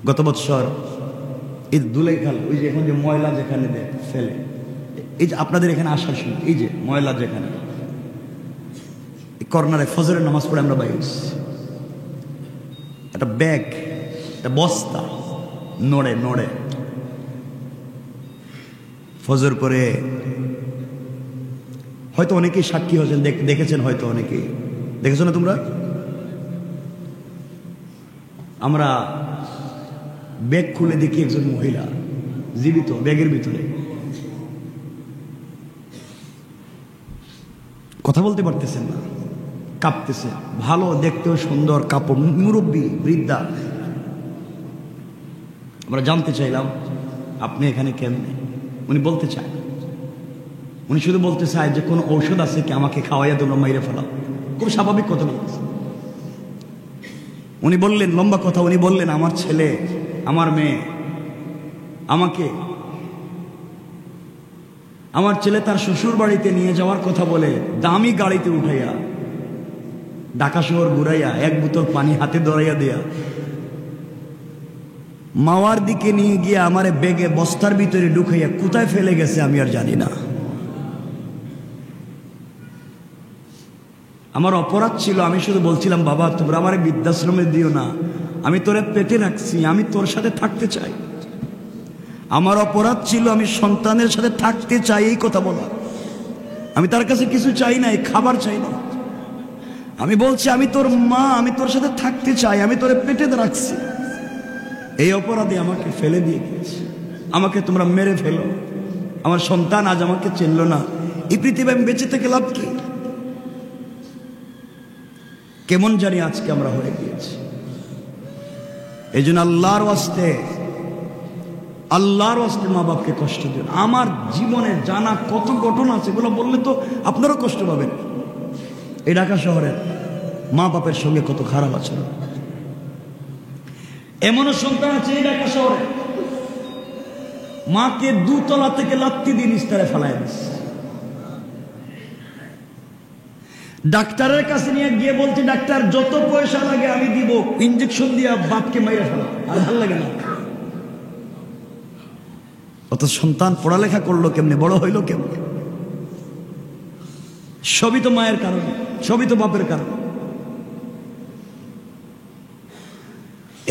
গত বছর এই দুলাইখাল, ওই যে এখন যে ময়লা যেখানে ফেলে, এই যে আপনাদের এখানে আসার সময় এই যে ময়লা যেখানে কর্নারে ফজরের নামাজ পড়ে আমরা বাইরে একটা ব্যাগ, একটা বস্তা নড়ে নড়ে ফজর করে। হয়তো অনেকেই সাক্ষী হয়েছেন, দেখেছেন, হয়তো অনেকেই দেখেছো না তোমরা। আমরা ব্যাগ খুলে দেখি একজন মহিলা জীবিত ব্যাগের ভিতরে, কথা বলতে পারতেছেন না, কাঁপতেছে, ভালো দেখতেও সুন্দর কাপড়, মুরব্বী বৃদ্ধা। আমরা জানতে চাইলাম আপনি এখানে কেমনে? উনি বলতে চায় না, উনি শুধু বলতে চায় যে কোনো ঔষধ আছে কি আমাকে খাওয়াইয়া তোমরা মাইরে ফেলাও। খুব স্বাভাবিক কথা বলতেছে। উনি বললেন, লম্বা কথা, উনি বললেন আমার ছেলে আমার মেয়ে আমাকে, আমার ছেলে তার শ্বশুর বাড়িতে নিয়ে যাওয়ার কথা বলে দামি গাড়িতে উঠাইয়া ঢাকা শহর ঘুরাইয়া এক বোতল পানি হাতে ধরাইয়া দেয়া মাওয়ার দিকে নিয়ে গিয়ে আমারে বেগে বস্তার ভিতরে ঢুকাইয়া কোথায় ফেলে গেছে আমি আর জানি না। আমার অপরাধ ছিল, আমি শুধু বলছিলাম বাবা তোমরা আমার বৃদ্ধাশ্রমে দিও না, আমি তোরে পেটে রাখছি, আমি তোর সাথে থাকতে চাই। আমার অপরাধ ছিল, আমি সন্তানের সাথে থাকতে চাই, এই কথা বলা। আমি তার কাছে কিছু চাই না, খাবার চাই না। আমি বলছি আমি তোর মা, আমি তোর সাথে থাকতে চাই, আমি তোরে পেটে রাখছি। এই অপরাধে আমাকে ফেলে দিয়ে গিয়েছে, আমাকে তোমরা মেরে ফেলো। আমার সন্তান আজ আমাকে চিনল না, এই পৃথিবী আমি বেঁচে থেকে লাভ কি? কেমন জানি আজকে আমরা হয়ে গিয়েছি। এই জন্য আল্লাহর ওয়াস্তে মা বাপকে কষ্ট দিন। আমার জীবনে জানা কত ঘটনা আছে, এগুলো বললে তো আপনারও কষ্ট পাবেন। এই ঢাকা শহরের মা বাপের সঙ্গে কত খারাপ আছে। এমনও সন্তান আছে এই ঢাকা শহরে মাকে দুতলা থেকে লাত্তি দিয়ে নিস্তারে ফেলায় দিচ্ছে। ডাক্তারের কাছে নিয়ে গিয়ে বলছে ডাক্তার যত পয়সা লাগে আমি দিব, ইঞ্জেকশন দিয়ে বাপকে মাইরা ফেলা, আর ভাল লাগে না। অত সন্তান পড়ালেখা করলো কেমনে, বড় হইলো কেমনে? সবই তো মায়ের কারণে, সবই তো বাপের কারণে।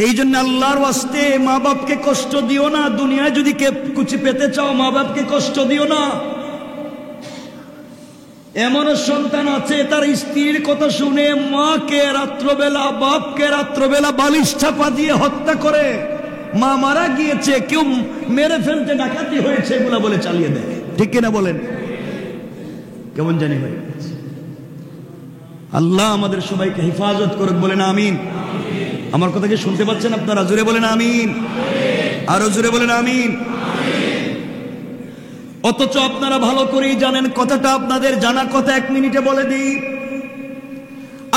এই জন্য আল্লাহর ওয়াস্তে মা বাপকে কষ্ট দিও না। দুনিয়ায় যদি কে কিছু পেতে চাও মা বাপকে কষ্ট দিও না। এমনও সন্তান আছে তার স্ত্রীর কথা শুনে মাকে রাত্রবেলা, বাপকে রাত্রবেলা বালিশ চাপা দিয়ে হত্যা করে। মা মারা গিয়েছে, কেউ মেরে ফেলতে, ডাকাতি হয়েছে, এগুলা বলে চালিয়ে দেয়। ঠিক কিনা বলেন? কেমন জানি হয়ে গেছে। আল্লাহ আমাদের সবাইকে হেফাজত করুক, বলেন আমিন। আমার কথা কি শুনতে পাচ্ছেন আপনারা? জোরে বলেন আমিন, আরো জোরে বলেন আমিন। অথচ আপনারা ভালো করেই জানেন, কথাটা আপনাদের জানা কথা, 1 মিনিটে বলে দিই।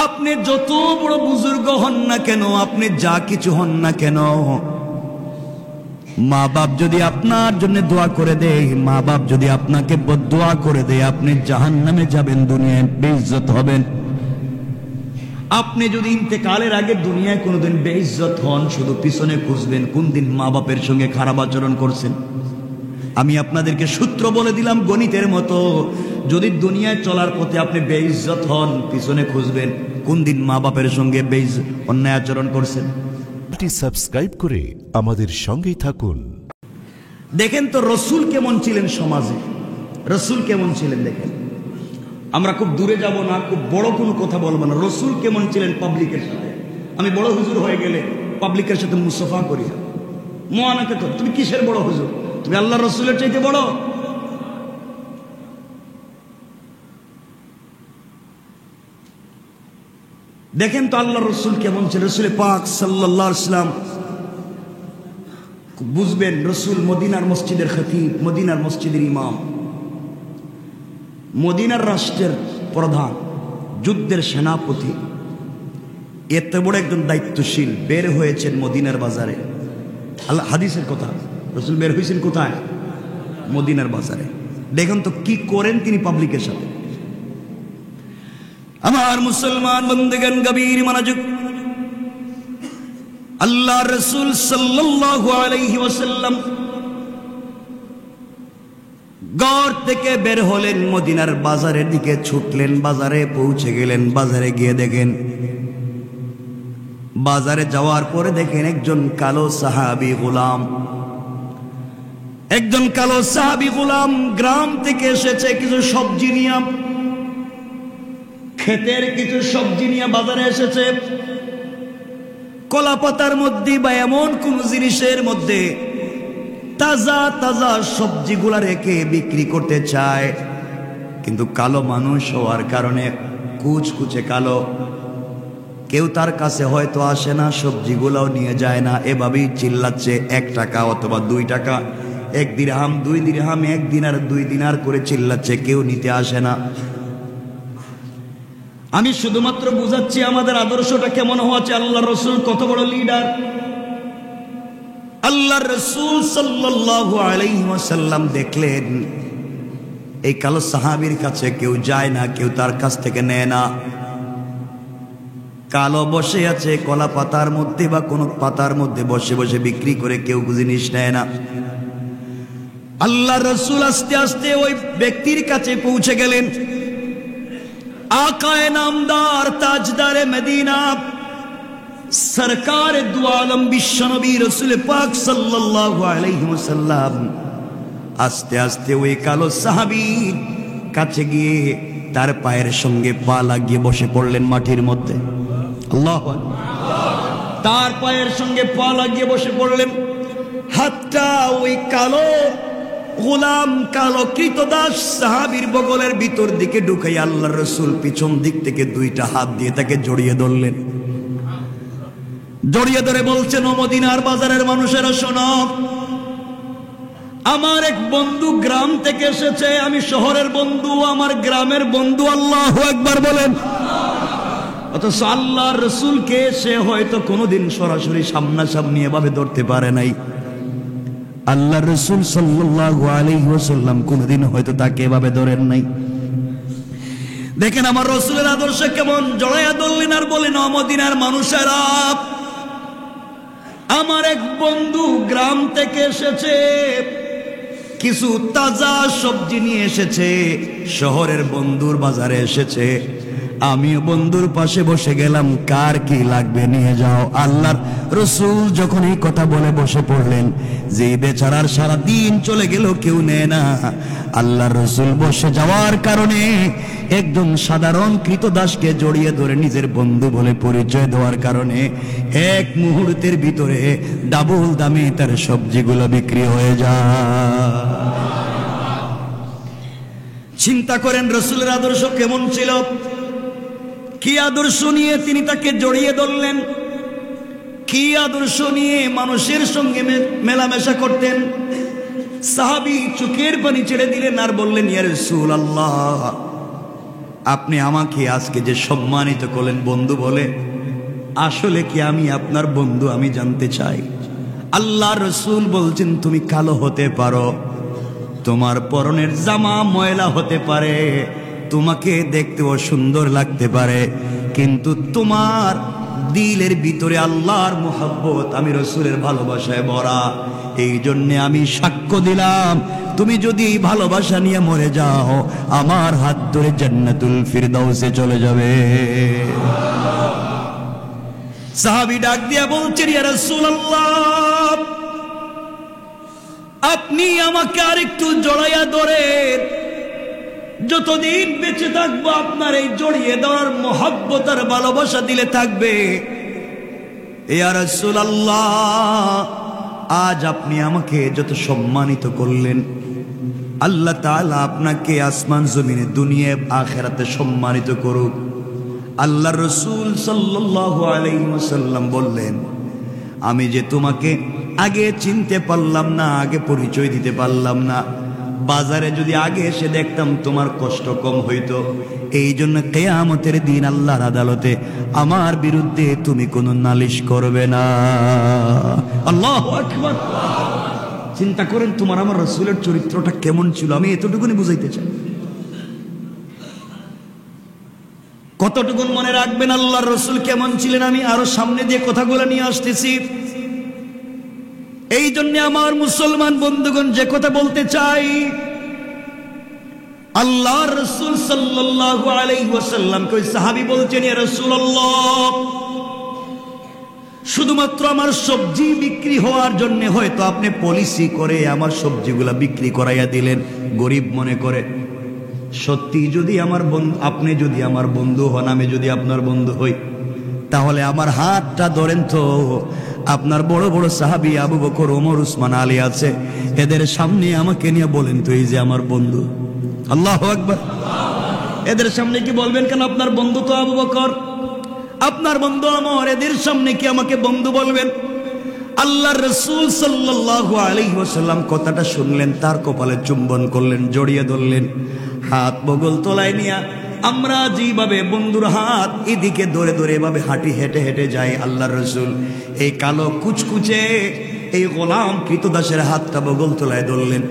আপনি যত বড় বুজুর্গ হন না কেন, আপনি যা কিছু হন না কেন, মা বাপ যদি আপনার জন্য দোয়া করে দেয়, মা বাপ যদি আপনাকে বদদোয়া করে দেয়, আপনি জাহান্নামে যাবেন, দুনিয়ায় বেইজ্জত হবেন। আপনি যদি ইন্তেকালের আগে দুনিয়ায় কোনোদিন বেইজ্জত হন, শুধু পিছনে খুঁজবেন কোন দিন মা বাপের সঙ্গে খারাপ আচরণ করছেন। আমি আপনাদেরকে সূত্র বলে দিলাম গণিতের মতো, যদি দুনিয়ায় চলার পথে আপনি বেইজ্জত হন, পিছনে খুঁজবেন কোন দিন মা বাপের সঙ্গে অন্যায় আচরণ করছেন। সাবস্ক্রাইব করে আমাদের সঙ্গেই থাকুন। দেখেন তো রসুল কেমন ছিলেন সমাজে, রসুল কেমন ছিলেন দেখেন। আমরা খুব দূরে যাব না, খুব বড় কোনো কথা বলবো না। রসুল কেমন ছিলেন পাবলিকের সাথে। আমি বড় হুজুর হয়ে গেলে পাবলিকের সাথে মুসাফা করি। মহানাকে তো তুমি কিসের বড় হুজুর? তুমি আল্লাহ রসুলের চাইতে বড়? দেখেন তো আল্লাহ রসুল কেমন ছিল। রসুল পাক সাল্লাল্লাহু আলাইহি ওয়াসাল্লাম, বুঝবেন রসুল মদিনার মসজিদের খতিব, মদিনার মসজিদের ইমাম, মদিনার রাষ্ট্রের প্রধান, যুদ্ধের সেনাপতি, এত বড় একজন দায়িত্বশীল বের হয়েছেন মদিনার বাজারে। আল্লাহ হাদিসের কথা, রসুল বের হয়েছেন কোথায়? মদিনার বাজারে। দেখুন তো কি করেন তিনি পাবলিকের সাথে। আমার মুসলমান বন্ধুগণ, গভীর মনোযোগ। আল্লাহ রাসূল সাল্লাল্লাহু আলাইহি ওয়াসাল্লাম ঘর থেকে বের হলেন, মদিনার বাজারের দিকে ছুটলেন, বাজারে পৌঁছে গেলেন। বাজারে গিয়ে দেখেন, বাজারে যাওয়ার পরে দেখেন একজন কালো সাহাবী গোলাম, একজন কালো সাহাবী গোলাম গ্রাম থেকে এসেছে কিছু সবজি নিয়ে, ক্ষেতের কিছু সবজি নিয়ে বাজারে এসেছে। কলা পাতার মধ্যে বা এমন কোন জিনিসের মধ্যে তাজা তাজা সবজিগুলা রেখে বিক্রি করতে চায়, কিন্তু কালো মানুষ হওয়ার কারণে কুচকুচে কালো, কেউ তার কাছে হয়তো আসে না, সবজিগুলাও নিয়ে যায় না। এভাবেই চিল্লাচ্ছে 1 টাকা অথবা 2 টাকা, 1 দিরহাম 2 দিরহাম, 1 দিনার 2 দিনার করে চিল্লাচ্ছে, কেউ নিতে আসে না। আমি শুধুমাত্র বুঝাচ্ছি আমাদের আদর্শটা কেমন হওয়া চাই। আল্লাহ রসুল কত বড় লিডার। আল্লাহ রসুল সাল্লাল্লাহু আলাইহি ওয়াসাল্লাম দেখলেন এই কালো সাহাবীর কাছে কেউ যায় না, কেউ তার কাছ থেকে নেয় না। কালো বসে আছে কলা পাতার মধ্যে বা কোনো পাতার মধ্যে বসে বসে বিক্রি করে, কেউ জিনিস নেয় না। আল্লাহ রসুল আস্তে আস্তে ওই ব্যক্তির কাছে পৌঁছে গেলেন। आकाए नामदार ताजदारे मदीना सरकार दो आलम विश्व नबी रसूल पाक सल्लल्लाहु अलैहि वसल्लम आस्ते आस्ते ওই কালো সাহাবীর কাছে গিয়ে তার পায়ের সঙ্গে পা লাগিয়ে বসে পড়লেন মাটির মধ্যে। আল্লাহু আকবার। তার পায়ের সঙ্গে পা লাগিয়ে বসে পড়লেন। হাতটা ওই কালো গোলাম, কালো কৃতদাস সাহাবীর বগলের ভিতর দিকে ঢুকাই আল্লাহর রাসূল পিছন দিক থেকে 2টা হাত দিয়ে তাকে জড়িয়ে ধরলেন। জড়িয়ে ধরে বলছেন, ও মদিনার বাজারের মানুষেরা শোনো, আমার এক বন্ধু গ্রাম থেকে এসেছে, আমি শহরের বন্ধু, আমার গ্রামের বন্ধু। আল্লাহু আকবার বলেন। অথচ আল্লাহর রাসূলকে সে হয়তো কোনোদিন সরাসরি সামনাসামনি এভাবে ধরতে পারে নাই। আল্লাহ রসুল সাল্লাল্লাহু আলাইহি ওয়াসাল্লাম কোনদিন হয়তো তাকে এভাবে ধরেন নাই। দেখেন আমার রসুলের আদর্শ কেমন। জড়াইয়া ধরলেন আর বলেন, ও মদিনার মানুষেরা, আমার এক বন্ধু গ্রাম থেকে এসেছে, কিছু তাজা সবজি নিয়ে এসেছে, শহরের বন্ধুর বাজারে এসেছে। আমিও বন্ধুর পাশে বসে গেলাম, কার কি লাগবে নিয়ে যাও। আল্লাহর রসুল যখন এই কথা বলে বসে পড়লেন, যে বেচারার সারা দিন চলে গেল কেউ নেয় না, আল্লাহর রসুল বসে যাওয়ার কারণে একদম সাধারণ কৃতদাসকে জড়িয়ে ধরে নিজের বন্ধু বলে পরিচয় দেওয়ার কারণে এক মুহূর্তের ভিতরে ডাবল দামে তার সবজিগুলো বিক্রি হয়ে যায়। চিন্তা করেন রসুলের আদর্শ কেমন ছিল, কি আদর্শ নিয়ে তিনি তাকে জড়িয়ে ধরলেন, কি আদর্শ নিয়ে মানুষের সঙ্গে মেলামেশা করতেন। সাহাবী চোখের পানি ছেড়ে দিলেন আর বললেন, ইয়া রাসূলুল্লাহ, আপনি আমাকে আজকে যে সম্মানিত করলেন বন্ধু বলে, আসলে কি আমি আপনার বন্ধু? আমি জানতে চাই। আল্লাহ রসুল বলছেন, তুমি কালো হতে পারো, তোমার পরনের জামা ময়লা হতে পারে, তোমাকে দেখতেও সুন্দর লাগতে পারে, কিন্তু তোমার দিলের ভিতরে আল্লাহর মুহাব্বত, আমি রসুলের ভালোবাসায় ভরা। এই জন্যে আমি সাক্ষ্য দিলাম, তুমি যদি এই ভালোবাসা নিয়ে মরে যাও, আমার হাত ধরে জান্নাতুল ফিরদাউসে চলে যাবে। সাহাবী ডাক দিয়া বলছেন, ইয়া রাসূলুল্লাহ, আপনি আমাকে আরেকটু জড়াইয়া ধরেন, যতদিন বেঁচে থাকবো আপনার এই জড়িয়ে ধরার মহব্বত আর ভালোবাসা দিলে থাকবে। ইয়া রাসূলুল্লাহ, আজ আপনি আমাকে যত সম্মানিত করলেন, আল্লাহ তাআলা আপনাকে আসমান জমিনে দুনিয়া আখিরাতে সম্মানিত করুক। আল্লাহর রাসূল সাল্লাল্লাহু আলাইহি ওয়াসাল্লাম বললেন, আমি যে তোমাকে আগে চিনতে পারলাম না, আগে পরিচয় দিতে পারলাম না, বাজারে যদি আগে এসে দেখতাম তোমার কষ্ট কম হইতো। এই জন্য কিয়ামতের দিন আল্লাহর আদালতে আমার বিরুদ্ধে তুমি কোনো নালিশ করবে না। আল্লাহু আকবার। চিন্তা করেন তোমার আমার রাসূলের চরিত্রটা কেমন ছিল, আমি এতটুকুনি বুঝাইতে চাই। অতটুকুন মনে রাখবেন আল্লাহর রাসূল কেমন ছিলেন। আমি আরো সামনে দিয়ে কথাগুলো নিয়ে আসতেছি। এই জন্য আমার মুসলমান বন্ধুগণ যে কথা বলতে চাই, আল্লাহর রাসূল সাল্লাল্লাহু আলাইহি ওয়াসাল্লাম কই সাহাবী বলছেন, ইয়া রাসূলুল্লাহ, শুধুমাত্র আমার সবজি বিক্রি হওয়ার জন্য হয়তো আপনি পলিসি করে আমার সবজিগুলা বিক্রি করাইয়া দিলেন গরিব মনে করে। সত্যি যদি আমার বন্ধু, আপনি যদি আমার বন্ধু হন, আমি যদি আপনার বন্ধু হই, তাহলে আমার হাতটা ধরেন তো। আপনার বড় বড় সাহাবী আবু বকর, ওমর, উসমান, আলী আছে, এদের সামনে আমাকে নিয়ে বলেন তো এই যে আমার বন্ধু। আল্লাহু আকবার। এদের সামনে কি বলবেন কেন আপনার বন্ধু তো আবু বকর, আপনার বন্ধু আমার, এদের সামনে কি আমাকে বন্ধু বলবেন? আল্লাহর রাসূল সাল্লাল্লাহু আলাইহি ওয়াসাল্লাম কথাটা শুনলেন, তার কপালে চুম্বন করলেন, জড়িয়ে ধরলেন, হাত বগল তলায় নিয়া আমরা যেভাবে বন্ধুর হাত এদিকে ধরে ধরে এভাবে হাঁটি হেঁটে হেঁটে যায়, আল্লাহর রাসূল এই কালো কুচকুচে এই গোলাম কৃতদাসের হাতটা বগল তলায় ধরলেন,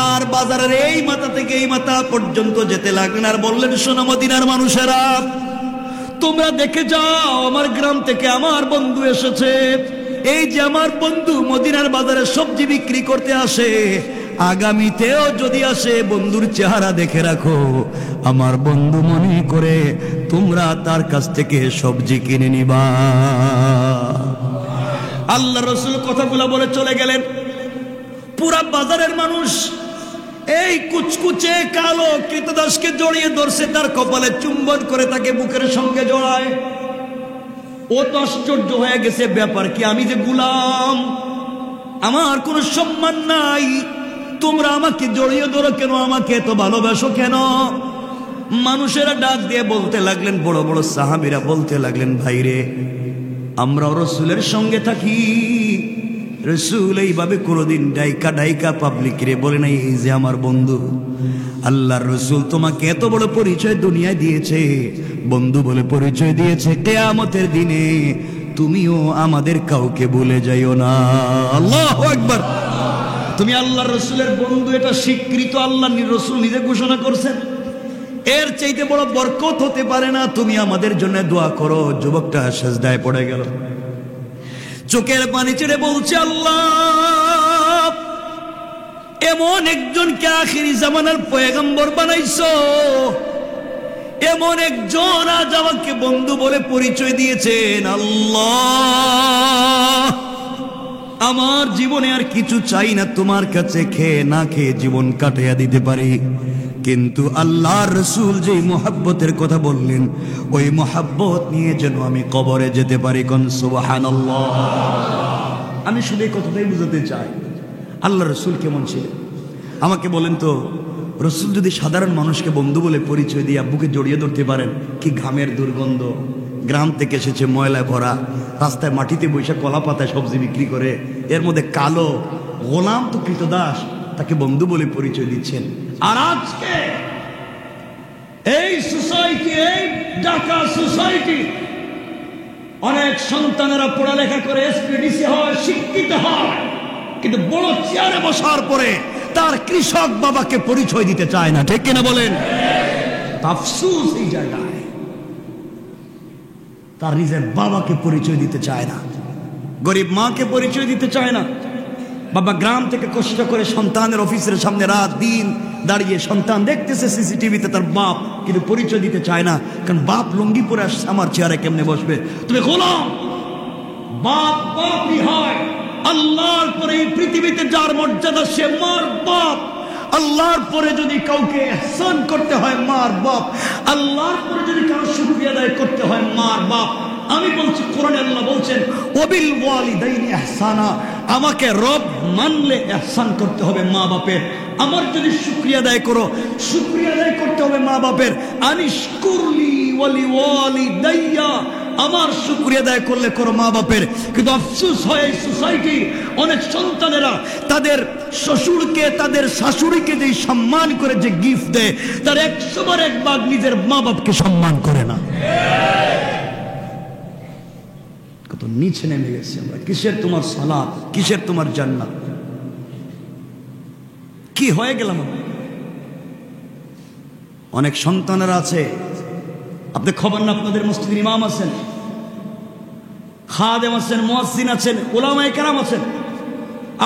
আর বাজারের এই মাথা থেকে এই মাথা পর্যন্ত যেতে লাগলেন, আর বললেন, শোনো মদিনার মানুষেরা, তোমরা দেখে যাও আমার গ্রাম থেকে আমার বন্ধু এসেছে। এই যে আমার বন্ধু মদিনার বাজারে সবজি বিক্রি করতে আসে, আগামীতেও যদি আসে বন্ধুর চেহারা দেখে রাখো। আমার বন্ধু মনে করে তোমরা তার কাছ থেকে সবজি কিনে নিবা। আল্লাহ রাসূল কথাগুলো বলে চলে গেলেন। পুরা বাজারের মানুষ এই কুচকুচে কালো কৃতদাসকে জড়িয়ে ধরছে, তার কপালে চুম্বন করে তাকে বুকের সঙ্গে জড়ায়। ও তো আশ্চর্য হয়ে গেছে, ব্যাপার কি, আমি যে গোলাম, আমার কোনো সম্মান নাই, তোমরা আমাকে জড়িয়ে ধরো কেন, আমাকে এত ভালোবাসো কেন? মানুষেরা ডাক দিয়ে বলতে লাগলেন, বড় বড় সাহাবীরা বলতে লাগলেন, ভাইরে, আমরাও রাসূলের সঙ্গে থাকি, রাসূল এইভাবে কোনোদিন ডাইকা ডাইকা পাবলিক রে বলে নাই এই যে আমার বন্ধু। আল্লাহর রাসূল তোমাকে এত বড় পরিচয় দুনিয়ায় দিয়েছে, বন্ধু বলে পরিচয় দিয়েছে, কিয়ামতের দিনে তুমিও আমাদের কাউকে ভুলে যাইও না। আল্লাহু আকবার। তুমি আল্লাহর রাসূলের বন্ধু, এটা স্বীকৃত, আল্লাহর রাসূল নিজে ঘোষণা করছেন। এর চাইতে বড় বরকত হতে পারে না। তুমি আমাদের জন্য দোয়া করো। যুবকটা সেজদায় পড়ে গেল, চোখের পানি ছেড়ে বলছে, আল্লাহ, এমন একজনকে আখিরি জামানার পয়গম্বর বানাইছো, এমন একজন আজ আমাকে বন্ধু বলে পরিচয় দিয়েছেন। আল্লাহ, আমার জীবনে আর কিছু চাই না, তোমার কাছে খেয়ে না খেয়ে জীবন কাটাইয়া দিতে পারি, কিন্তু আল্লাহর রাসূল যে মুহাব্বতের কথা বললেন, ওই মুহাব্বত নিয়ে যেন আমি কবরে যেতে পারি। কোন সুবহানাল্লাহ। আমি শুধু এই কথাটাই বুঝাতে চাই, আল্লাহর রাসূল কেমন ছিলেন। আমাকে বলেন তো, রাসূল যদি সাধারণ মানুষকে বন্ধু বলে পরিচয় দিয়ে বুকে জড়িয়ে ধরতে পারেন, কি ঘামের দুর্গন্ধ, গ্রাম থেকে এসেছে, ময়লায় ভরা, রাস্তায় মাটিতে বসে কলা পাতায় সবজি বিক্রি করে, এর মধ্যে কালো গোলাম তো কৃতদাস, তাকে বন্ধু বলে পরিচয় দিচ্ছেন। আর আজকে এই সোসাইটি, এই ঢাকা সোসাইটি, অনেক সন্তানেরা পড়ালেখা করে এসপিডিসি হয়, শিক্ষিত হয়, কিন্তু বড় চেয়ারে বসার পরে তার কৃষক বাবাকে পরিচয় দিতে চায় না। ঠিক কিনা বলেন? আফসোস এই জায়গায়, তার নিজের বাবাকে পরিচয় দিতে চায় না, গরিব মাকে পরিচয় দিতে চায় না। বাবা গ্রাম থেকে কষ্ট করে সন্তানের অফিসের সামনে রাত দিন দাঁড়িয়ে সন্তান দেখতেছে সিসিটিভিতে তার বাপ, কিন্তু পরিচয় দিতে চায় না, কারণ বাপ লুঙ্গি পরে আসছে, আমার চেয়ারে কেমনে বসবে? তুমি গোলাম। বাপ বাপই হয়। আল্লাহর পরে এই পৃথিবীতে যার মর্যাদা সে মার বাপ। আল্লাহর পরে যদি কাউকে ইহসান করতে হয় মার বাপ, আল্লাহর পরে যদি কারো শুকরিয়া আদায় করতে হয় মার বাপ। আমি বলছি, কোরআনে আল্লাহ বলছেন, ওয়াবিল ওয়ালিদাইনি ইহসানা, আমাকে রব মানলে ইহসান করতে হবে মা বাপের। আমার যদি শুকরিয়া আদায় করো, শুকরিয়া আদায় করতে হবে মা বাপের। আনিশকুরলি ওয়ালি ওয়ালিদাইয়া, আমার শুকরিয়া আদায় করলে করো মা বাপের। কিন্তু আফসোস হয় এই সোসাইটি, অনেক সন্তানেরা তাদের শ্বশুরকে, তাদের শাশুড়িকে যে সম্মান করে, যে গিফট দেয়, তার 100 বার 1 ভাগ নিজের মা বাপকে সম্মান করে না। কত নিচে নেমে গেছি আমরা। কিসের তোমার সালাত, কিসের তোমার জান্নাত? কি হয়ে গেলাম? অনেক সন্তানেরা আছে আপনি খবর না, আপনাদের মসজিদের ইমাম আছেন, খাদেম আছেন, মুয়াজ্জিন আছেন, উলামায়ে কেরাম আছেন।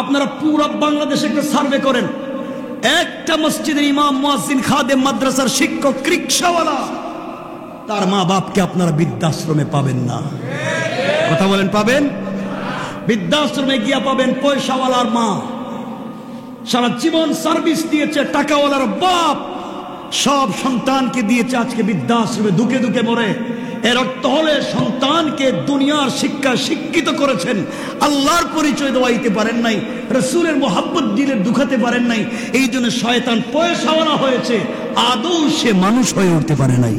আপনারা পুরো বাংলাদেশে একটা সার্ভে করেন, একটা মসজিদের ইমাম, মুয়াজ্জিন, খাদেম, মাদ্রাসার শিক্ষক, রিকশাওয়ালা, তার মা বাপকে আপনারা বৃদ্ধাশ্রমে পাবেন না। কথা বলেন, পাবেন? বৃদ্ধাশ্রমে গিয়া পাবেন পয়সাওয়ালার মা, সারা জীবন সার্ভিস দিয়েছে, টাকাওয়ালার বাপ সব সন্তানকে দিয়েছে, আজকে বৃদ্ধাশ্রমে দুকে দুকে মরে। এর অর্থ হলে সন্তানকে দুনিয়ার শিক্ষা শিক্ষিত করেছেন, আল্লাহর পরিচয় দেওয়াইতে পারেন নাই, রাসূলের মোহাব্বত দিলে দুখাতে পারেন নাই, এই জন্য শয়তান পয়সাওয়ালা হয়েছে, আদৌ সে মানুষ হয়ে উঠতে পারে নাই।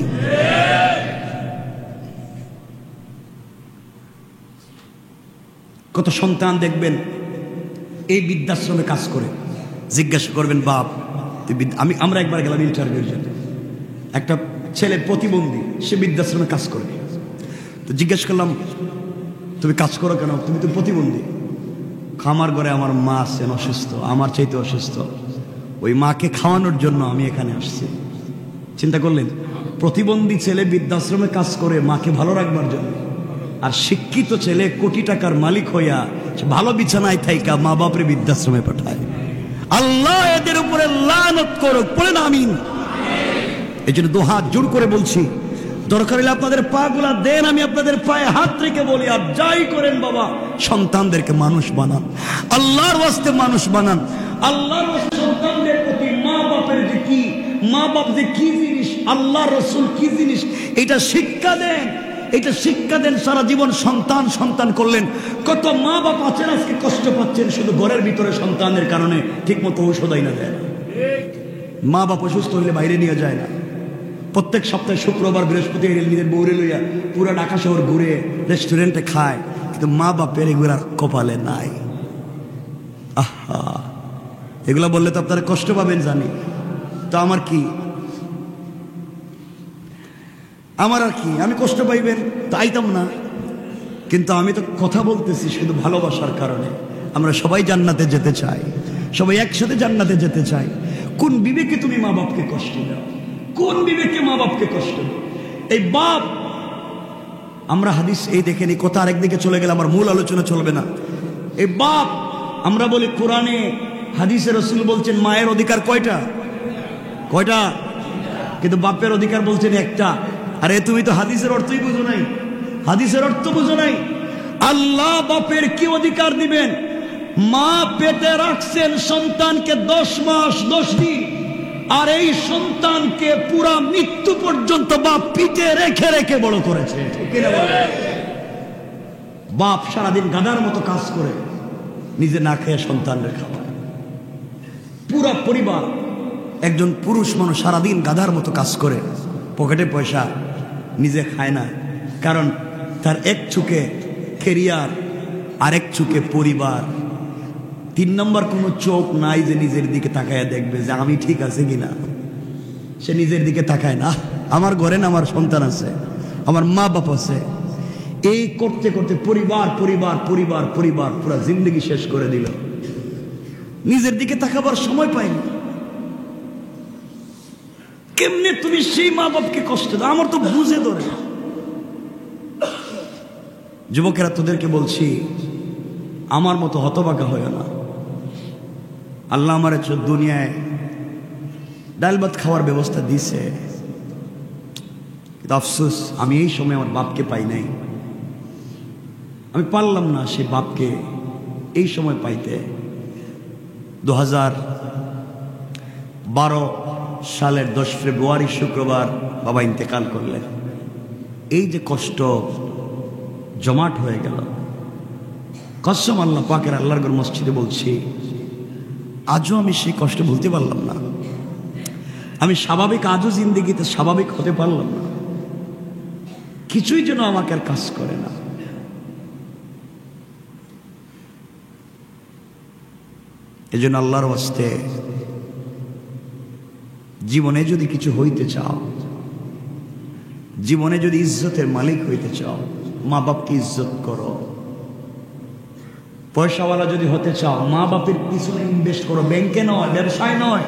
কত সন্তান দেখবেন এই বৃদ্ধাশ্রমে কাজ করে, জিজ্ঞাসা করবেন বাপ আমরা একবার গেলাম ইন্টারভিউর জন্য, একটা ছেলে প্রতিবন্ধী, সে বৃদ্ধাশ্রমে কাজ করে। তো জিজ্ঞাসা করলাম তুমি কাজ করো কেন? তুমি তো প্রতিবন্ধী। আমার ঘরে আমার মা আছেন অসুস্থ, আমার চাইতে অসুস্থ, ওই মাকে খাওয়ানোর জন্য আমি এখানে আসছি। চিন্তা করলেন, প্রতিবন্ধী ছেলে বৃদ্ধাশ্রমে কাজ করে মাকে ভালো রাখবার জন্য, আর শিক্ষিত ছেলে কোটি টাকার মালিক হইয়া ভালো বিছানায় থাইকা মা বাপরে বৃদ্ধাশ্রমে পাঠায়। আল্লাহ এদের উপরে লানত করুক, পড়েন আমিন। এই জন্য দুহাত জোর করে বলছি, দরকার হলে আপনাদের পা গুলা দেন, আমি আপনাদের পায়ে হাত রেখে বলি, আর যাই করেন বাবা, সন্তানদেরকে মানুষ বানান, আল্লাহর ওয়াস্তে মানুষ বানান। আল্লাহর ওয়াস্তে সন্তানদের প্রতি মা বাপের যে কি, মা বাপ যে কি জিনিস, আল্লাহ রসুল কি জিনিস, এটা শিক্ষা দেন, এটা শিক্ষা দেন। সারা জীবন সন্তান সন্তান করলেন, কত মা বাপ আছেন আজকে কষ্ট পাচ্ছেন শুধু ঘরের ভিতরে সন্তানের কারণে ঠিক মতো ঔষধ আইনা দেয় না। মা বাপ অসুস্থ হইলে বাইরে নিয়ে যায় না, প্রত্যেক সপ্তাহে শুক্রবার বৃহস্পতি নিজের বউরে লইয়া পুরা ঢাকা শহর ঘুরে রেস্টুরেন্টে খায়, কিন্তু মা বাপের এগুলা কপালে নাই। আহা, এগুলা বললে তো আপনারা কষ্ট পাবেন জানি, তো আমার কি, আমার আর কি, আমি কষ্ট পাইবেন তাইতাম না, কিন্তু আমি তো কথা বলতেছি শুধু ভালোবাসার কারণে। আমরা সবাই জান্নাতে যেতে চাই, সবাই একসাথে জান্নাতে যেতে চাই। কোন বিবেকে তুমি মা বাপকে কষ্ট দাও? কোন বিবেকে মা বাপকে কষ্ট দাও? এই বাপ, আমরা হাদিস এই দেখে নি, কথা আরেকদিকে চলে গেলে আমার মূল আলোচনা চলবে না। এই বাপ, আমরা বলি কোরআনে হাদিসে রাসূল বলছেন মায়ের অধিকার কয়টা? কয়টা? কিন্তু বাপের অধিকার বলছেন একটা। আরে তুমি তো হাদিসের অর্থই বুঝো নাই, হাদিসের অর্থ বুঝো নাই। আল্লাহ বাপের কি অধিকার দিবেন? মা পেটে রাখছেন সন্তানকে 10 মাস 10 দিন, আর এই সন্তানকে পুরা মৃত্যু পর্যন্ত বাপ পিঠে রেখে রেখে বড় করেছে। বাপ সারাদিন গাধার মতো কাজ করে নিজে না খেয়ে সন্তানদের খাওয়ায়। পুরা পরিবার, একজন পুরুষ মানুষ সারাদিন গাধার মতো কাজ করে, পকেটে পয়সা, নিজে খায় না, কারণ তার এক চোখে ক্যারিয়ার, আরেক চোখে পরিবার, 3 নম্বর কোনো চোখ নাই যে নিজের দিকে তাকায় দেখবে যে আমি ঠিক আছে কিনা। সে নিজের দিকে তাকায় না, আমার ঘরে না আমার সন্তান আছে, আমার মা বাপ আছে, এই করতে করতে পরিবার পরিবার পরিবার পরিবার পুরো জিন্দগি শেষ করে দিল, নিজের দিকে তাকাবার সময় পাইনি। কেমনে তুমি সেই মা বাপকে কষ্ট দাও? আমার তো বুঝে ধরে। যুবকেরা, তোদেরকে বলছি, আমার মতো হতভাগা হয় না। আল্লাহ আমার দুনিয়ায় ডাল ভাত খাওয়ার ব্যবস্থা দিছে, কিন্তু আফসোস আমি এই সময় আমার বাপকে পাই নাই। আমি পারলাম না সে বাপকে এই সময় পাইতে। 2012 সালের 10 ফেব্রুয়ারি শুক্রবার বাবা ইন্তেকাল করলেন। এই যে কষ্ট জমাট হয়ে গেল, কসম আল্লাহ পাকের, আল্লাহর ঘর মসজিদে বলছি, আজও আমি সেই কষ্ট ভুলতে পারলাম না। আমি স্বাভাবিক আজও জিন্দেগিতে স্বাভাবিক হতে পারলাম না, কিছুই যেন আমাকে আর কাজ করে না। এই জন্য আল্লাহর ওয়াস্তে জীবনে যদি কিছু হইতে চাও, জীবনে যদি ইজ্জতের মালিক হইতে চাও, মা বাপকে ইজ্জত করো। পয়সাওয়ালা যদি হতে চাও, মা বাপের পিছনে ইনভেস্ট করো, ব্যাংকে নয়, ব্যবসায় নয়।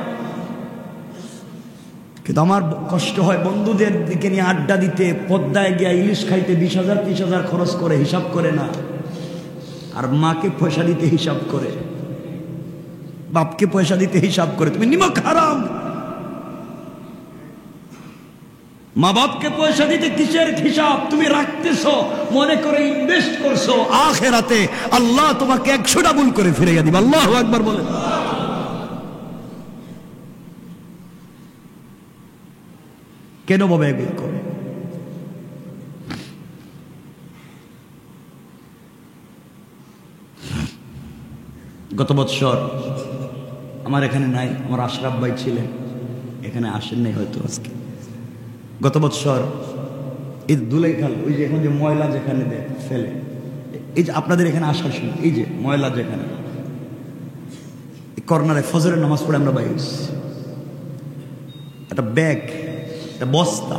কিন্তু আমার কষ্ট হয় বন্ধুদের দিকে নিয়ে আড্ডা দিতে, পদ্মায় গিয়া ইলিশ খাইতে 20,000 30,000 খরচ করে, হিসাব করে না। আর মাকে পয়সা দিতে হিসাব করে, বাপকে পয়সা দিতে হিসাব করে। তুমি নিমক হারাম। মা বাপকে পয়সা দিতে কিসের হিসাব? তুমি রাখতেছো মনে করে ইনভেস্ট করছো, আখিরাতে আল্লাহ তোমাকে 100 ডাবল করে ফিরাইয়া দিবে। আল্লাহু আকবার বলেন। কেন বাবা এগুলো করে? গত বৎসর আমার এখানে নাই, আমার আশরাফ ভাই ছিলেন, এখানে আসেন নাই হয়তো আজকে। গত বৎসর এই দুলাইখাল, ওই যে এখন যে ময়লা যেখানে ফেলে, এই যে আপনাদের এখানে আসার সময় এই যে ময়লা যেখানে কর্নারে ফজরের নামাজ পড়ে আমরা বাইরে একটা ব্যাগ, একটা বস্তা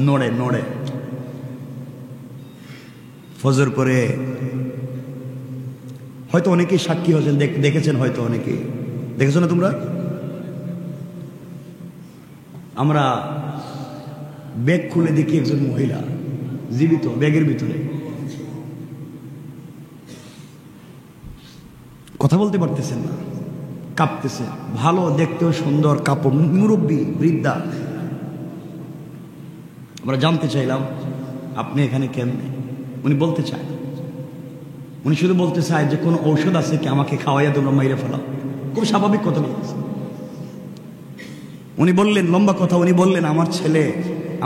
নড়ে নড়ে ফজর করে। হয়তো অনেকেই সাক্ষী হয়েছেন, দেখেছেন, হয়তো অনেকেই দেখেছো না তোমরা? আমরা ব্যাগ খুলে দেখি একজন মহিলা জীবিত ব্যাগের ভিতরে, কথা বলতে পারতেছেন না, কাঁপতেছে, ভালো দেখতেও সুন্দর কাপড়, মুরব্বী বৃদ্ধা। আমরা জানতে চাইলাম আপনি এখানে কেমনে? উনি বলতে চায়, উনি শুধু বলতে চায় যে কোনো ঔষধ আছে কি আমাকে খাওয়াইয়া তোমরা মাইরে ফেলাও। খুব স্বাভাবিক কথা বলতেছে। উনি বললেন, লম্বা কথা, উনি বললেন আমার ছেলে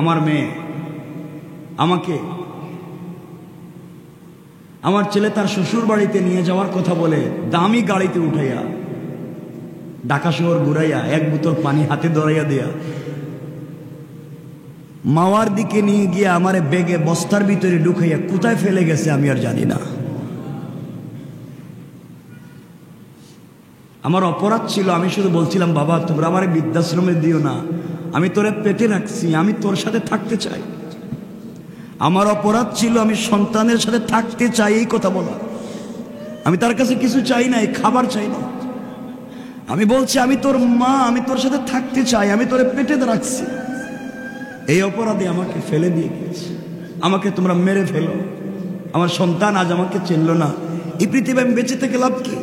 আমার মেয়ে আমাকে, আমার ছেলে তার শ্বশুর বাড়িতে নিয়ে যাওয়ার কথা বলে দামি গাড়িতে উঠাইয়া ঢাকা শহর ঘুরাইয়া 1 বোতল পানি হাতে ধরাইয়া দেয়া মাওয়ার দিকে নিয়ে গিয়ে আমারে ব্যাগে বস্তার ভিতরে ঢুকাইয়া কোথায় ফেলে গেছে আমি আর জানি না। আমার অপরাধ ছিল, আমি শুধু বলছিলাম বাবা তোমরা আমার বৃদ্ধাশ্রমে দিও না, আমি তোরে পেটে রাখছি, আমি তোর সাথে থাকতে চাই। আমার অপরাধ ছিল, আমি সন্তানের সাথে থাকতে চাই, এই কথা বলা। আমি তার কাছে কিছু চাই না, খাবার চাই না। আমি বলছি আমি তোর মা, আমি তোর সাথে থাকতে চাই, আমি তোরে পেটে রাখছি। এই অপরাধে আমাকে ফেলে দিয়ে গিয়েছে। আমাকে তোমরা মেরে ফেলো, আমার সন্তান আজ আমাকে চিনল না, এই পৃথিবী আমি বেঁচে থেকে লাভ কি?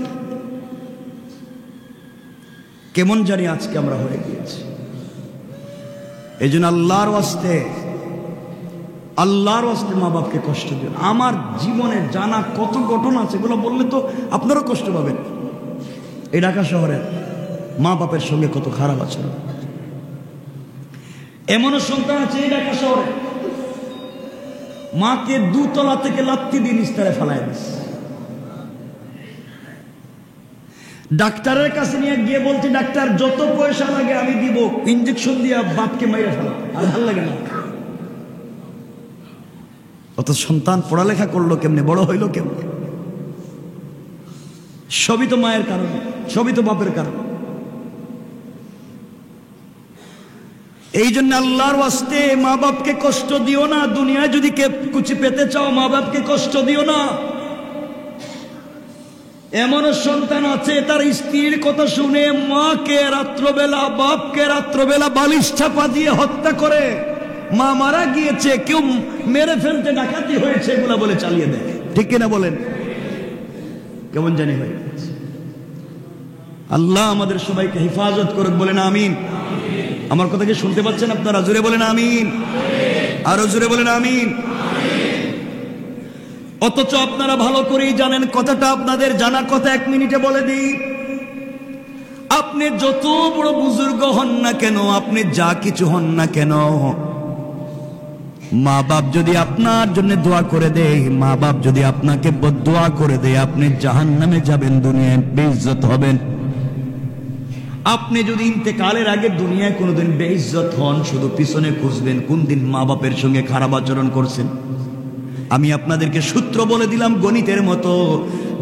কেমন জানি আজকে আমরা হয়ে গিয়েছি। এই জন্য আল্লাহর ওয়াস্তে মা বাপকে কষ্ট দিও। আমার জীবনে জানা কত ঘটনা আছে, এগুলো বললে তো আপনারও কষ্ট পাবেন। এই ঢাকা শহরে মা বাপের সঙ্গে কত খারাপ আচরণ। এমনও সন্তান আছে এই ঢাকা শহরে মাকে 2 তলা থেকে লাত্তি দিয়ে নিস্তারে ফেলায় দিচ্ছে। ডাক্তারের কাছে নিয়ে গিয়ে বলছে ডাক্তার যত পয়সা লাগে আমি দিব, ইঞ্জেকশন দিয়া বাপকে মাইরা ফেলা, আর ভাল লাগে না। অত সন্তান পড়ালেখা করলো কেমনে, বড় হইলো কেমনে? সবই তো মায়ের কারণে, সবই তো বাপের কারণে। এই জন্য আল্লাহর ওয়াস্তে মা বাপকে কষ্ট দিও না। দুনিয়ায় যদি কে কুচি পেতে চাও মা বাপকে কষ্ট দিও না। এমন সন্তান আছে তার স্ত্রীর কথা শুনে মাকে রাত্রবেলা, বাপকে রাত্রবেলা বালিশ চাপা দিয়ে হত্যা করে। মা মারা গিয়েছে, কেউ মেরে ফেলতে ডাকাতি হয়েছে এগুলা বলে চালিয়ে দেয়। ঠিক কিনা বলেন? কেমন জানি হয়ে গেছে। আল্লাহ আমাদের সবাইকে হেফাজত করুক, বলেন আমিন। আমার কথা কি শুনতে পাচ্ছেন আপনারা? জোরে বলেন আমিন, আরো জোরে বলেন আমিন। অথচ আপনারা ভালো করেই জানেন, কথাটা আপনাদের জানা কথা, 1 মিনিটে বলে দিই। আপনি যত বড় বুজুর্গ হন না কেন, আপনি যা কিছু হন না কেন, মা বাপ যদি আপনার জন্য দোয়া করে দেয়, মা বাপ যদি আপনাকে বদদোয়া করে দেয়, আপনি জাহান্নামে যাবেন, দুনিয়ায় বেইজ্জত হবেন। আপনি যদি ইন্তেকালের আগে দুনিয়ায় কোনোদিন বেইজ্জত হন, শুধু পিছনে খুঁজবেন কোন দিন মা বাপের সঙ্গে খারাপ আচরণ করছেন। আমি আপনাদেরকে সূত্র বলে দিলাম গণিতের মতো,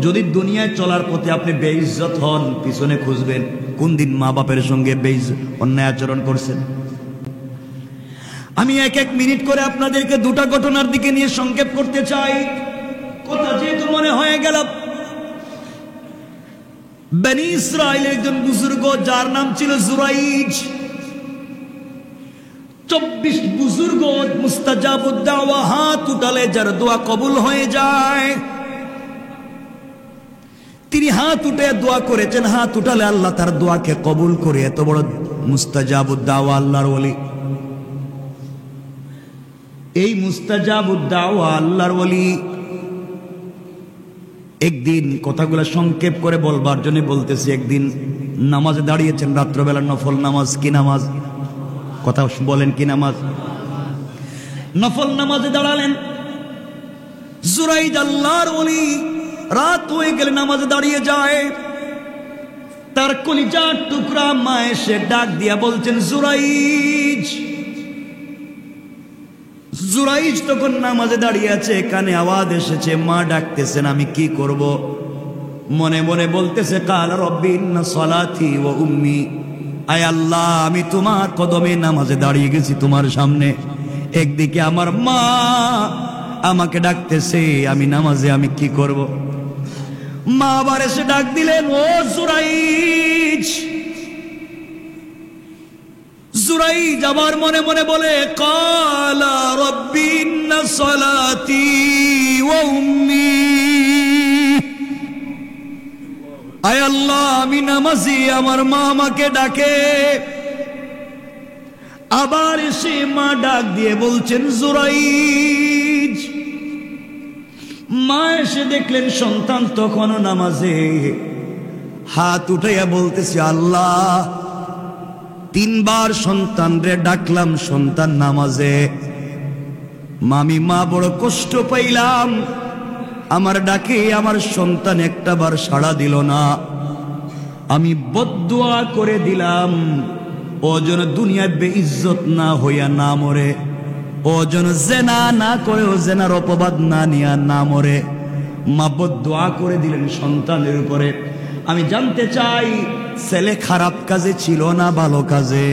যদি দুনিয়ায় চলার পথে আপনি বেইজ্জত হন, পিছনে খুঁজবেন কোন দিন মা বাপের সঙ্গে অন্যায় আচরণ করছেন। আমি 1 মিনিট করে আপনাদেরকে 2টা ঘটনার দিকে নিয়ে সংক্ষেপ করতে চাই। কথা যেহেতু মনে হয়ে গেল, বনি ইসরাইলের একজন বুজুর্গ যার নাম ছিল জুরাইজ, 24 বুজুর্গ মুস্তাজাবুদ দাওয়া হাত উঠালে যার দোয়া কবুল হয়ে যায়, তিনি হাত উঠে দোয়া করেছেন, হাত উঠালে আল্লাহ তার দোয়াকে কবুল করে। এত বড় মুস্তাজাবুদ দাওয়া আল্লাহর ওলি। এই মুস্তাজাবুদ দাওয়া আল্লাহর ওলি একদিন, কথাগুলো সংক্ষেপ করে বলবার জন্য বলতেছি, একদিন নামাজে দাঁড়িয়েছেন, রাত্রবেলা নফল নামাজ। কি নামাজ? কথা বলেন, কি নামাজ? নফল নামাজে দাঁড়ালেন। জুরাইদ আল্লাহর ওলি রাত হয়ে গেলে নামাজে দাঁড়িয়ে যায়। তার কলিজার টুকরা মা এসে ডাক দিয়া বলছেন, জুরাইজ। জুরাইজ তখন নামাজে দাঁড়িয়ে আছে, কানে আওয়াজ এসেছে, মা ডাকতেছেন, আমি কি করব? মনে মনে বলতেছে, কাল রব্বি ইন্না সলাতি ওয়া উম্মি, আয় আল্লাহ, আমি তোমার কদমে নামাজে দাঁড়িয়ে গেছি তোমার সামনে, একদিকে আমার মা আমাকে ডাকতেছে, আমি নামাজে, আমি কি করব? মা আবার এসে ডাক দিলেন, ও জুরাইজ। জুরাইজ আবার মনে মনে বলে, কালা রব্বি ইন্না সলাতি ওয়া উম্মি, আয় আল্লাহ, আমি নামাজি, আমার মা আমাকে ডাকে। আবার এসে মা ডাক দিয়ে বলছেন, জুরাইজ। মা এসে দেখলেন সন্তান তখনও নামাজে, হাত উঠাইয়া বলতেছে, আল্লাহ, 3 বার সন্তান রে ডাকলাম, সন্তান নামাজে, মামি মা বড় কষ্ট পাইলাম, আমার ডাকে আমার সন্তান একটা বার সাড়া দিল না, আমি বদদুয়া করে দিলাম, ও যেন দুনিয়ায় বেইজ্জত না হইয়া না মরে, ও যেন জেনা না করে, ও জেনার অপবাদ না নিয়া না মরে। মা বদদুয়া করে দিলেন সন্তানের উপরে। আমি জানতে চাই, ছেলে খারাপ কাজে ছিল না ভালো কাজে?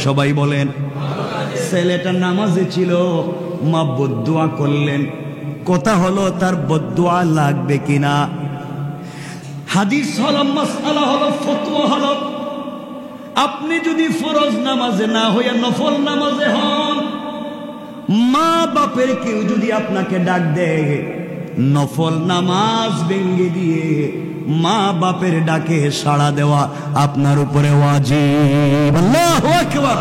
সবাই বলেন। ছেলেটা নামাজে ছিল, মা বদদুয়া করলেন। কথা হলো, তার বদদুয়া লাগবে কিনা? হাদিস হলো, মাসআলা হলো, ফতোয়া হলো, আপনি যদি ফরজ নামাজে না হইয়া নফল নামাজে হন, মা বাপের কেউ যদি আপনাকে ডাক দেয়, নফল নামাজ ভেঙ্গে দিয়ে মা বাপের ডাকে সাড়া দেওয়া আপনার উপরে ওয়াজিব। আল্লাহু আকবার।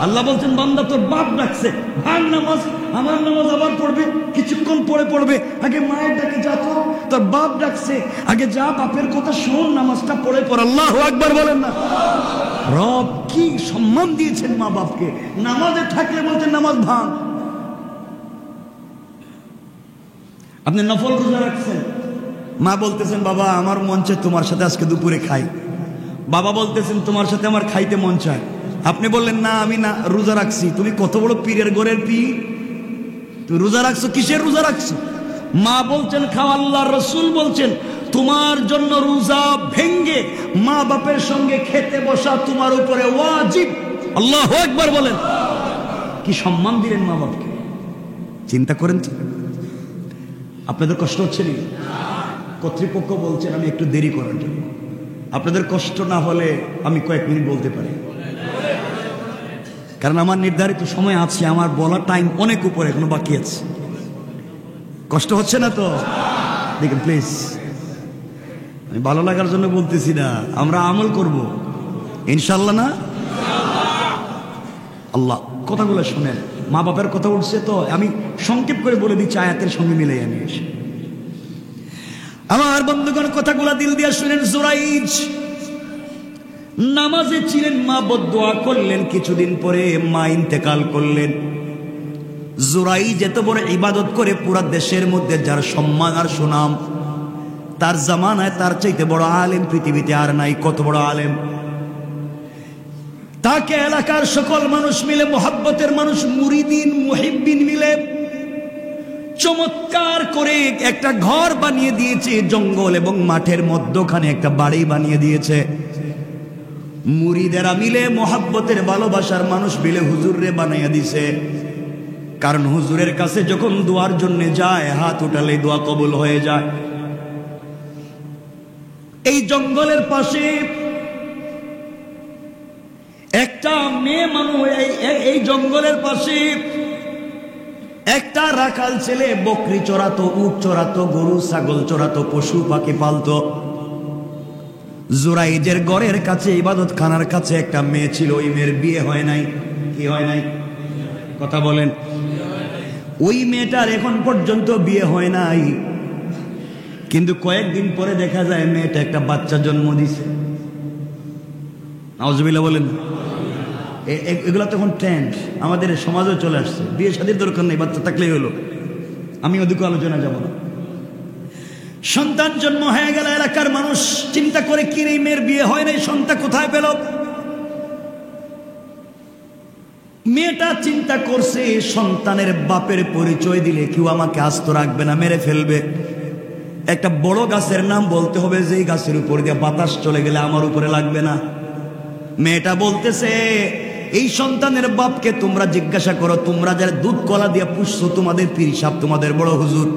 আল্লাহ বলছেন, বান্দা তোর বাপ ডাকছে, ভাঙ নামাজ, আমার নামাজ আবার পড়বে, কিছুক্ষণ পরে পড়বে, আগে মায়ের ডাকে যা, তো তোর বাপ ডাকছে, আগে যা, বাপের কথা শোন, নামাজটা পড়ে পড়। আল্লাহু আকবার বলেন না? রব কি সম্মান দিয়েছেন মা বাপকে। নামাজে থাকলে বলছেন নামাজ ভাঙ। আপনি নফল রোজা রাখছেন, মা বলতেছেন, বাবা আমার মন চায় তোমার সাথে আজকে দুপুরে খাই। বাবা বলতেছেন, তোমার সাথে আমার খাইতে মন চায়। আপনি বললেন, না আমি না রোজা রাখছি। তুমি কত বড় পীরের ঘরের পীর, তুমি রোজা রাখছো, কিসের রোজা রাখছো? মা বলছেন খাও। আল্লাহর রাসূল বলছেন, তোমার জন্য রোজা ভেঙ্গে মা বাপের সঙ্গে খেতে বসা তোমার উপরে ওয়াজিব। আল্লাহু আকবার বলেন। কি সম্মান দিলেন মা বাপকে, চিন্তা করেন তো। আপনাদের কষ্ট হচ্ছে না? কর্তৃপক্ষ বলছেন আমি একটু দেরি করার জন্য। আপনাদের কষ্ট না হলে আমি কয়েক মিনিট বলতে পারি, কারণ আমার নির্ধারিত সময় আছে, আমার বলার টাইম অনেক উপরে এখনো বাকি আছে। কষ্ট হচ্ছে না তো? দেখেন প্লিজ, আমি ভালো লাগার জন্য বলতেছি না, আমরা আমল করব ইনশাল্লাহ। না আল্লাহ, কথাগুলো শুনেন। মা বাপের কথা উঠছে তো, আমি সংক্ষেপ করে বলে দিচ্ছি, আয়াতের সঙ্গে মিলে আমি এসে। আমার বন্ধুগণ, কথাগুলো দিল দিয়া শুনেন। জুরাইজ নামাজে ছিলেন, মা বদদুয়া করলেন, কিছুদিন পরে মা ইন্তেকাল করলেন। জুরাইজ এত বড় ইবাদত করে পুরা দেশের মধ্যে যার সম্মান আর সুনাম, তার জামানায় তার চাইতে বড় আলেম পৃথিবীতে আর নাই। কত বড় আলেম! তাকে এলাকার সকল মানুষ মিলে, মোহাব্বতের মানুষ, মুরিদিন মুহিব্বিন মিলে চমৎকার করে একটা ঘর বানিয়ে দিয়েছে, জঙ্গল এবং মাঠের মধ্যখানে একটা বাড়ি বানিয়ে দিয়েছে। মুরিদেরা মিলে, মোহাব্বতের ভালোবাসার মানুষ মিলে হুজুরে বানাইয়া দিছে। কারণ হুজুরের কাছে যখন দোয়ার জন্য যায়, হাত উঠালে দোয়া কবুল হয়ে যায়। এই জঙ্গলের পাশে এক একটা মেয়ে মানুষ এই জঙ্গলের পাশে একটা রাখাল ছেলে বকরি চড়াতো, উট চড়াতো, গরু ছাগল চড়াতো, পশু পাখি পালতো। জুরাইজের ঘরের কাছে, ইবাদত খানার কাছে একটা মেয়ে ছিল, ওই মেয়ের বিয়ে হয় নাই। কি হয় নাই? কথা বলেন। ওই মেয়েটার এখন পর্যন্ত বিয়ে হয় নাই, কিন্তু কয়েকদিন পরে দেখা যায় মেয়েটা একটা বাচ্চা জন্ম দিছে। নাউজুবিল্লাহ বলেন। এগুলো তখন ট্রেন্ড আমাদের সমাজে চলে আসছে। বিয়ে শাদীর দরকার নেই, বাচ্চা থাকলেই হলো। আমি ওদিকে আলোচনা যাব না। সন্তান জন্ম হয়ে গেল, এলাকার মানুষ চিন্তা করে কি রে মেয়ের বিয়ে হয় নাই, সন্তান কোথায় পেল? মেয়েটা চিন্তা করছে সন্তানের বাপের পরিচয় দিলে কেউ আমাকে আস্ত রাখবে না, মেরে ফেলবে। একটা বড় গাছের নাম বলতে হবে, যেই গাছের উপর দিয়ে বাতাস চলে গেলে আমার উপরে লাগবে না। মেয়েটা বলতেছে, এই সন্তানের বাপকে তোমরা জিজ্ঞাসা করো, তোমরা যারা দুধ কলা দিয়ে পুষছো, তোমাদের পীর সাহেব, তোমাদের বড় হুজুর,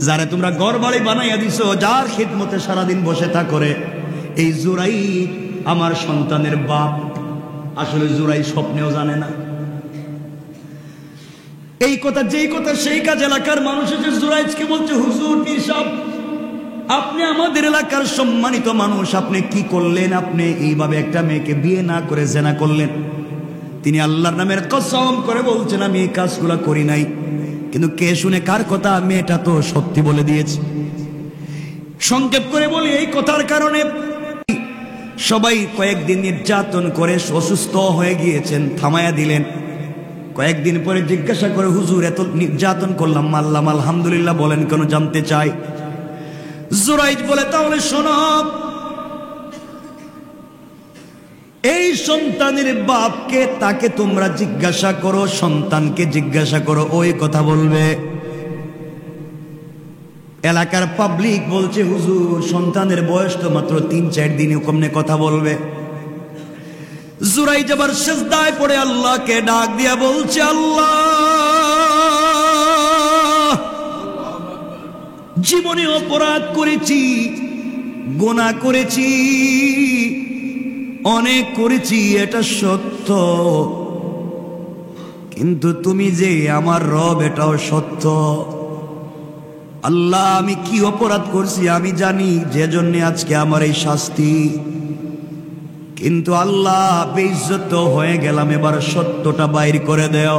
যারা তোমরা ঘর বাড়ি বানাইয়া দিছো, যার খিদমতে সারাদিন বসে করে, এই জুরাই আমার সন্তানের বাপ। আসলে জুরাই স্বপ্নেও জানে না এই কথা। যেই কথা সেই কাজ। এলাকার মানুষ এসে জুরাইজকে বলছে, হুজুর, পীর সাহেব, আপনি আমাদের এলাকার সম্মানিত মানুষ, আপনি কি করলেন? আপনি এইভাবে একটা মেয়েকে বিয়ে না করে জেনা করলেন। তিনি আল্লাহর নামের কসম করে বলছেন, আমি এই কাজগুলো করি নাই। কিন্তু কে শুনে কার কথা? মেয়েটা তো সত্যি বলে দিয়েছে। সংক্ষেপ করে বলি, এই কথার কারণে সবাই কয়েকদিন নির্যাতন করে অসুস্থ হয়ে গিয়েছেন, থামায়া দিলেন। কয়েকদিন পরে জিজ্ঞাসা করে, হুজুর, এত নির্যাতন করলাম, মারলাম, আলহামদুলিল্লাহ বলেন কেন? জানতে চাই। জুরাইজ বলে, তাহলে শোনো, এই সন্তানের বাপকে, তাকে তোমরা জিজ্ঞাসা করো, সন্তানকে জিজ্ঞাসা করো, ওই কথা বলবে। এলাকার পাবলিক বলছে, হুজুর, সন্তানের বয়স তো মাত্র 3-4 দিন, কমনে কথা বলবে? জুরাইজ আবার সিজদায় পড়ে আল্লাহকে ডাক দিয়া বলছে, আল্লাহ, জীবনে অপরাধ করেছি, গুনাহ করেছি, অনেক করেছি, এটা সত্য, কিন্তু তুমি যে আমার রব, এটাও সত্য। আল্লাহ, আমি কি অপরাধ করছি আমি জানি, যে জন্য আজকে আমার এই শাস্তি। কিন্তু আল্লাহ, বেইজ্জত হয়ে গেলাম, এবার সত্যটা বাইর করে দেও।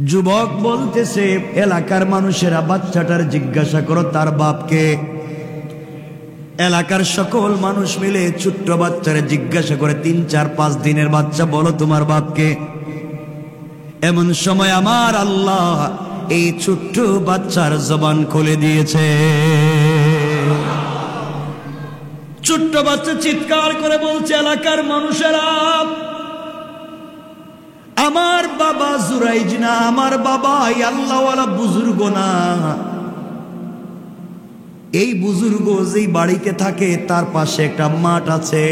যুবক বলতেছে, এলাকার মানুষেরা, বাচ্চাটার জিজ্ঞাসা করো তার বাপকে। এলাকার সকল মানুষ মিলে ছোট্ট বাচ্চারা জিজ্ঞাসা করে, 3-4-5 দিনের বাচ্চা, বলো তোমার বাপকে। এমন সময় আমার আল্লাহ এই ছোট্ট বাচ্চার জবান খুলে দিয়েছে। ছোট্ট বাচ্চা চিৎকার করে বলছে, এলাকার মানুষেরা, আমার বাবা জুরাইজ না, আমার বাবা এই আল্লাহওয়ালা বুজুর্গ না। এই বুজুর্গ যেই বাড়িতে থাকে তার পাশে একটা মাঠ আছে,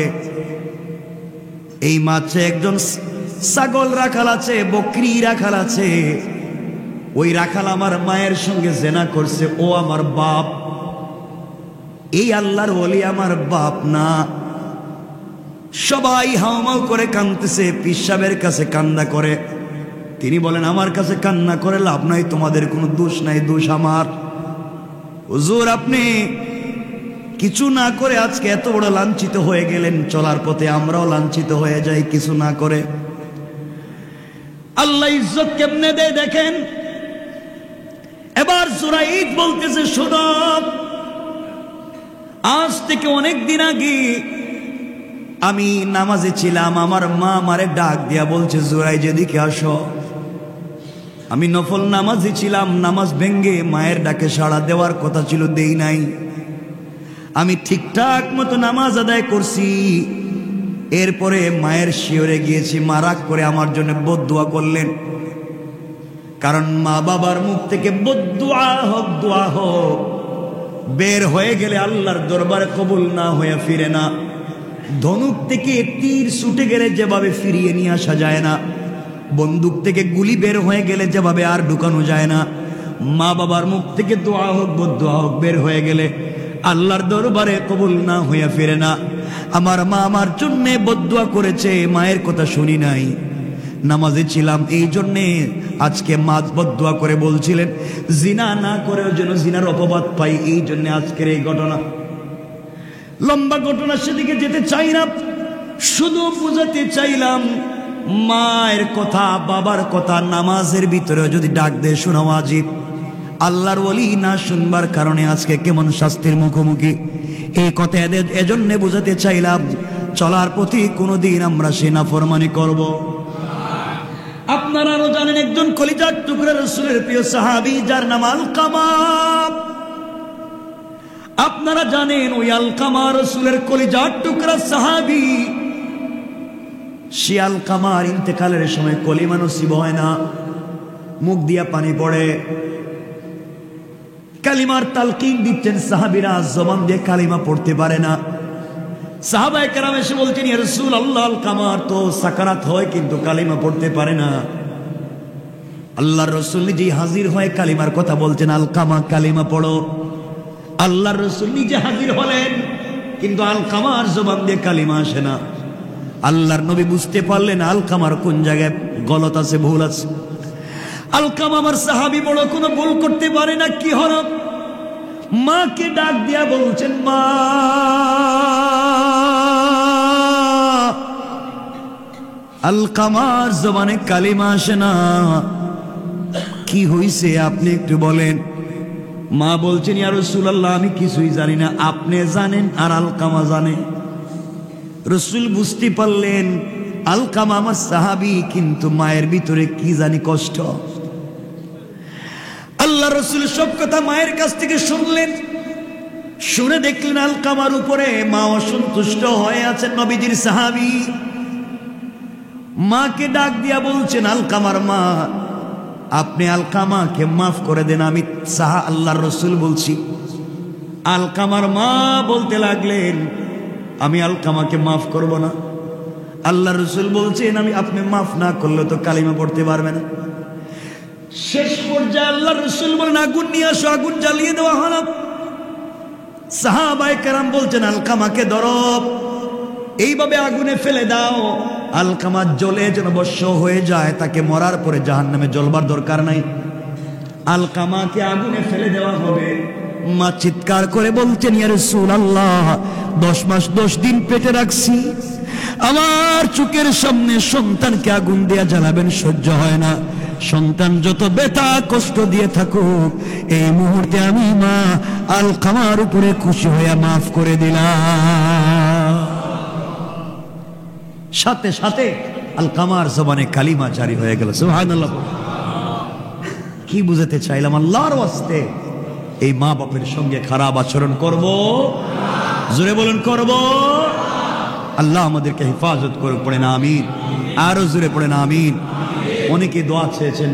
এই মাঠে একজন ছাগল রাখাল আছে, বকরি রাখাল আছে। ওই রাখাল আমার মায়ের সঙ্গে জেনা করছে, ও আমার বাপ। এই আল্লাহর ওলি আমার বাপ না। সবাই হাওমাও করে কাঁদতেছে, পীর সাহেবের কাছে কান্না করে। তিনি বলেন, আমার কাছে কান্না করে লাভ নাই, তোমাদের কোনো দোষ নাই, দোষ আমার। হুজুর, আপনি কিছু না করে আজকে এত বড় লাঞ্ছিত হয়ে গেলেন, চলার পথে আমরাও লাঞ্ছিত হয়ে যাই কিছু না করে। আল্লাহ ইজ্জত কেমনে দেয় দেখেন। এবার জুরাইজ বলতেছে, শোনো, আজ থেকে অনেক দিন আগে আমি নামাজে ছিলাম, আমার মা আমারে ডাক দিয়া বলছে, জুরাইজ এদিকে আসো। আমি নফল নামাজে ছিলাম, নামাজ ভেঙ্গে মায়ের ডাকে সাড়া দেওয়ার কথা ছিল, দেই নাই। আমি ঠিকঠাক মতো নামাজ আদায় করছি, এরপরে মায়ের শিওরে গিয়েছি। মা রাগ করে আমার জন্য বদদুয়া করলেন, কারণ মা বাবার মুখ থেকে বদদুয়া হোক, দোয়া হোক, বের হয়ে গেলে আল্লাহর দরবারে কবুল না হয়ে ফিরে না। ধনুক থেকে তীর ছুটে গেলে যেভাবে ফিরিয়ে নিয়ে আসা যায় না, বন্দুক থেকে গুলি বের হয়ে গেলে যেভাবে আর ঢুকানো যায় না, মা বাবার মুখ থেকে দোয়া হোক, বদদুয়া হোক, বের হয়ে গেলে আল্লাহর দরবারে কবুল না হয়ে ফিরে না। আমার মা আমার জন্য বদদুয়া করেছে, মায়ের কথা শুনি নাই, নামাজে ছিলাম, এই জন্যে আজকে মা বদদুয়া করে বলছিলেন জিনা না করেও যেন জিনার অপবাদ পাই, এই জন্য আজকের এই ঘটনা। লম্বা ঘটনা, সেদিকে যেতে চাই না, শুধু বুঝাতে চাইলাম মায়ের কথা বাবার কথা নামাজের ভিতরে যদি ডাক দেয় শোনা ওয়াজিব। আল্লাহর ওলি না শুনবার কারণে আজকে কেমন শাস্তির মুখোমুখি, এই কথা এজন্য বুঝাতে চাইলাম চলার প্রতি কোনোদিন আমরা সে নাফরমানি করব। আপনারা আরো জানেন একজন কলিজার টুকরা রাসূলের প্রিয় সাহাবী যার নাম আলকামা। আপনারা জানেন ওই আলকামা রাসূলের কলিজার টুকরা সাহাবী। সে আলকামার ইন্তেকালের সময় কলিমা নসিব হয় না, মুখ দিয়া পানি পড়ে, কালিমার তালকিন দিচ্ছেন সাহাবীরা, জবান দিয়ে কালিমা পড়তে পারে না। সাহাবায়ে কেরাম এসে বলছেন ইয়া রাসূলুল্লাহ, আলকামার তো সাকারাত হয় কিন্তু কালিমা পড়তে পারে না। আল্লাহর রাসূল নিজে হাজির হয়ে কালিমার কথা বলছেন, আলকামা কালিমা পড়ো। আল্লাহর রাসূল নিজে হাজির হলেন, কিন্তু আলকামার জবান দিয়ে কালিমা আসে না। আল্লাহর নবী বুঝতে পারলেন আলকামার কোন জায়গায় গলত আছে, ভুল আছে। আলকামা আমার সাহাবী, বড় কোনো ভুল করতে পারে না, কি হলো? মাকে ডাক দিয়া বলছেন, মা আলকামার জবানে কালিমা আসে না, কি হইছে আপনি একটু বলেন। মা বলছেন ইয়া রাসূলুল্লাহ, আমি কিছুই জানি না, আপনি জানেন আর আলকামা জানে। রাসূল বুঝতে পারলেন আলকামা আমার সাহাবী, কিন্তু মায়ের ভিতরে কি জানি কষ্ট। আল্লাহ রাসূল সব কথা মায়ের কাছ থেকে শুনলেন, শুনে দেখলেন আলকামার উপরে মা অসন্তুষ্ট হয়ে আছেন, নবীজির সাহাবী। মাকে ডাক দিয়া বলছেন, আলকামার মা, আপনি আলকামাকে মাফ করে দেন, আমি আল্লাহর রাসূল বলছি। আলকামার মা বলতে লাগলেন, আমি আলকামাকে মাফ করব না। আল্লাহর রাসূল বলছেন, আপনি মাফ না করলে তো কালিমা পড়তে পারবে না। শেষ পর্যায়ে আল্লাহর রাসূল বলেন, আগুন নিয়ে আসো, আগুন জ্বালিয়ে দেওয়া হলো। সাহাবায়ে কেরাম বলছেন, আলকামাকে ধরো, এইভাবে আগুনে ফেলে দাও, আলকামা জ্বলে যেন ভস্ম হয়ে যায়, তাকে মরার পরে জাহান্নামে জ্বলবার দরকার নাই, আলকামাকে আগুনে ফেলে দেওয়া হবে। মা চিৎকার করে বলছেন, ইয়া রাসূলুল্লাহ, 10 মাস 10 দিন পেটে রাখছি, আমার চোখের সামনে সন্তানকে আগুন দিয়ে জ্বালাবেন সহ্য হয় না। সন্তান যত ব্যথা কষ্ট দিয়ে থাকুক, এই মুহূর্তে আমি মা আলকামার উপরে খুশি হয়ে মাফ করে দিলাম। সাথে সাথে আলকামার জবানে কালিমা জারি হয়ে গেল। সুবহানাল্লাহ। কি বুঝাতে চাইলাম? আল্লাহর ওয়াস্তে এই মা বাপের সঙ্গে খারাপ আচরণ করব? জোরে বলুন, করব? আল্লাহ আমাদেরকে হেফাজত করুক। পড়েন আমিন। আরো জোরে পড়েন আমিন। অনেকে দোয়া চেয়েছেন।